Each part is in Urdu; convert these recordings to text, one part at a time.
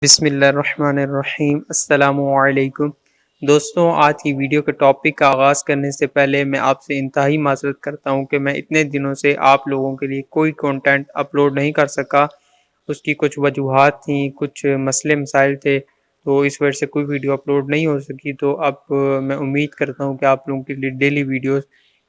بسم اللہ الرحمن الرحیم۔ السلام علیکم دوستوں، آج کی ویڈیو کے ٹاپک کا آغاز کرنے سے پہلے میں آپ سے انتہائی معذرت کرتا ہوں کہ میں اتنے دنوں سے آپ لوگوں کے لیے کوئی کنٹینٹ اپلوڈ نہیں کر سکا۔ اس کی کچھ وجوہات تھیں، کچھ مسئلے مسائل تھے، تو اس وجہ سے کوئی ویڈیو اپلوڈ نہیں ہو سکی۔ تو اب میں امید کرتا ہوں کہ آپ لوگوں کے لیے ڈیلی ویڈیوز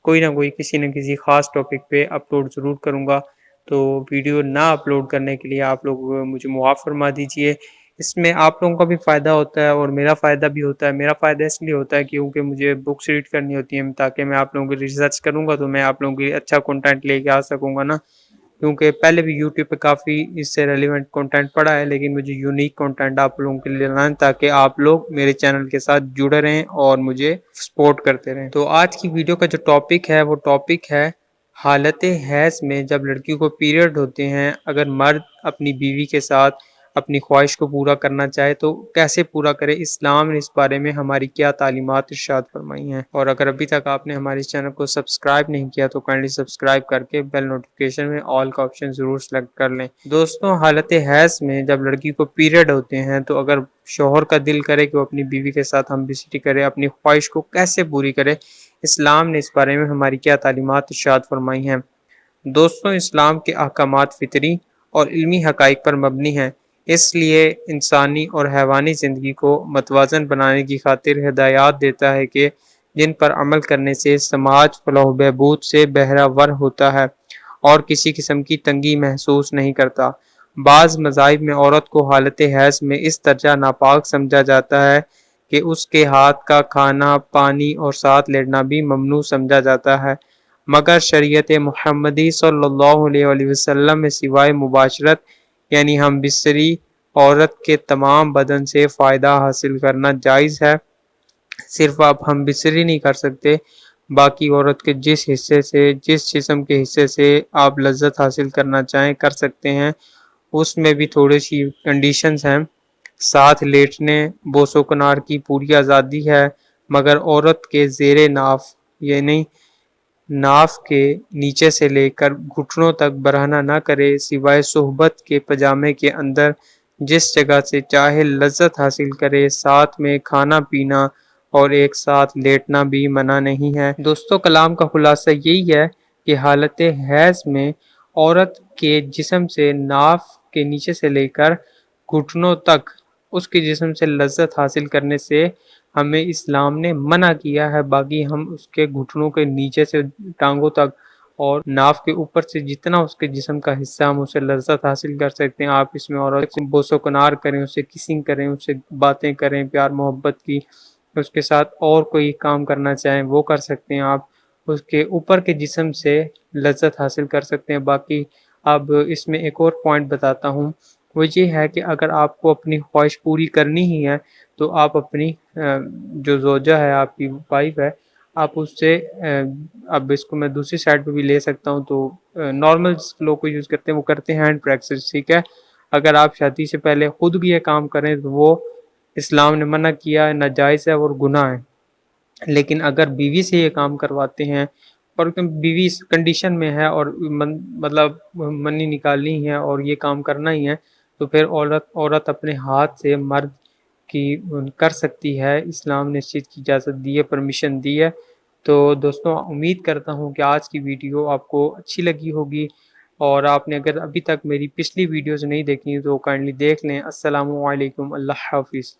کوئی نہ کوئی کسی نہ کسی خاص ٹاپک پہ اپلوڈ ضرور کروں گا۔ تو ویڈیو نہ اپلوڈ کرنے کے لیے آپ لوگ مجھے معاف فرما دیجئے۔ اس میں آپ لوگوں کا بھی فائدہ ہوتا ہے اور میرا فائدہ بھی ہوتا ہے۔ میرا فائدہ اس لیے ہوتا ہے کیونکہ مجھے بکس ریڈ کرنی ہوتی ہیں، تاکہ میں آپ لوگوں کی ریسرچ کروں گا تو میں آپ لوگوں کے لیے اچھا کنٹینٹ لے کے آ سکوں گا نا۔ کیونکہ پہلے بھی یوٹیوب پہ کافی اس سے ریلیونٹ کنٹینٹ پڑا ہے، لیکن مجھے یونیک کنٹینٹ آپ لوگوں کے لیے لانا ہے تاکہ آپ لوگ میرے چینل کے ساتھ جڑے رہیں اور مجھے سپورٹ کرتے رہیں۔ تو آج کی ویڈیو کا جو ٹاپک ہے وہ ٹاپک ہے حالت حیض میں جب لڑکیوں کو پیریڈ ہوتے ہیں، اگر مرد اپنی بیوی کے ساتھ اپنی خواہش کو پورا کرنا چاہے تو کیسے پورا کرے۔ اسلام نے اس بارے میں ہماری کیا تعلیمات ارشاد فرمائی ہیں، اور اگر ابھی تک آپ نے ہمارے چینل کو سبسکرائب نہیں کیا تو کائنڈلی سبسکرائب کر کے بیل نوٹیفیکیشن میں آل کا آپشن ضرور سلیکٹ کر لیں۔ دوستوں، حالت حیض میں جب لڑکی کو پیریڈ ہوتے ہیں تو اگر شوہر کا دل کرے کہ وہ اپنی بیوی کے ساتھ ہم بستری کرے، اپنی خواہش کو کیسے پوری کرے، اسلام نے اس بارے میں ہماری کیا تعلیمات ارشاد فرمائی ہیں۔ دوستوں، اسلام کے احکامات فطری اور علمی حقائق پر مبنی ہیں، اس لیے انسانی اور حیوانی زندگی کو متوازن بنانے کی خاطر ہدایات دیتا ہے کہ جن پر عمل کرنے سے سماج فلاح و بہبود سے بہرہ ہوتا ہے اور کسی قسم کی تنگی محسوس نہیں کرتا۔ بعض مذاہب میں عورت کو حالت حیض میں اس درجہ ناپاک سمجھا جاتا ہے کہ اس کے ہاتھ کا کھانا، پانی اور ساتھ لیٹنا بھی ممنوع سمجھا جاتا ہے، مگر شریعت محمدی صلی اللہ علیہ وسلم میں سوائے مباشرت یعنی ہم بستری عورت کے تمام بدن سے فائدہ حاصل کرنا جائز ہے۔ صرف آپ ہم بستری نہیں کر سکتے، باقی عورت کے جس جسم کے حصے سے آپ لذت حاصل کرنا چاہیں کر سکتے ہیں۔ اس میں بھی تھوڑی سی کنڈیشنز ہیں۔ ساتھ لیٹنے، بوس و کنار کی پوری آزادی ہے، مگر عورت کے زیر ناف یعنی ناف کے نیچے سے لے کر گھٹنوں تک برہنہ نہ کرے، سوائے صحبت کے پجامے کے اندر جس جگہ سے چاہے لذت حاصل کرے۔ ساتھ میں کھانا پینا اور ایک ساتھ لیٹنا بھی منع نہیں ہے۔ دوستو، کلام کا خلاصہ یہی ہے کہ حالت حیض میں عورت کے جسم سے ناف کے نیچے سے لے کر گھٹنوں تک اس کے جسم سے لذت حاصل کرنے سے ہمیں اسلام نے منع کیا ہے۔ باقی ہم اس کے گھٹنوں کے نیچے سے ٹانگوں تک اور ناف کے اوپر سے جتنا اس کے جسم کا حصہ ہم اسے لذت حاصل کر سکتے ہیں۔ آپ اس میں عورت سے بوس و کنار کریں، اسے کسنگ کریں، اسے باتیں کریں پیار محبت کی، اس کے ساتھ اور کوئی کام کرنا چاہیں وہ کر سکتے ہیں۔ آپ اس کے اوپر کے جسم سے لذت حاصل کر سکتے ہیں۔ باقی اب اس میں ایک اور پوائنٹ بتاتا ہوں، وہ یہ ہے کہ اگر آپ کو اپنی خواہش پوری کرنی ہی ہے تو آپ اپنی جو زوجہ ہے، آپ کی وائف ہے، آپ اس سے اب اس کو میں دوسری سائڈ پہ بھی لے سکتا ہوں، تو نارمل لوگ کو یوز کرتے ہیں وہ کرتے ہیں ہینڈ پریکٹس، ٹھیک ہے۔ اگر آپ شادی سے پہلے خود بھی یہ کام کریں تو وہ اسلام نے منع کیا ہے، ناجائز ہے اور گناہ ہے۔ لیکن اگر بیوی سے یہ کام کرواتے ہیں اور بیوی اس کنڈیشن میں ہے اور مطلب منی نکالنی ہے اور یہ کام کرنا ہی ہے، تو پھر عورت اپنے ہاتھ سے مرد کی کر سکتی ہے۔ اسلام نے اس چیز کی اجازت دی ہے، پرمیشن دی ہے۔ تو دوستوں، امید کرتا ہوں کہ آج کی ویڈیو آپ کو اچھی لگی ہوگی، اور آپ نے اگر ابھی تک میری پچھلی ویڈیوز نہیں دیکھی تو کائنڈلی دیکھ لیں۔ السلام علیکم، اللہ حافظ۔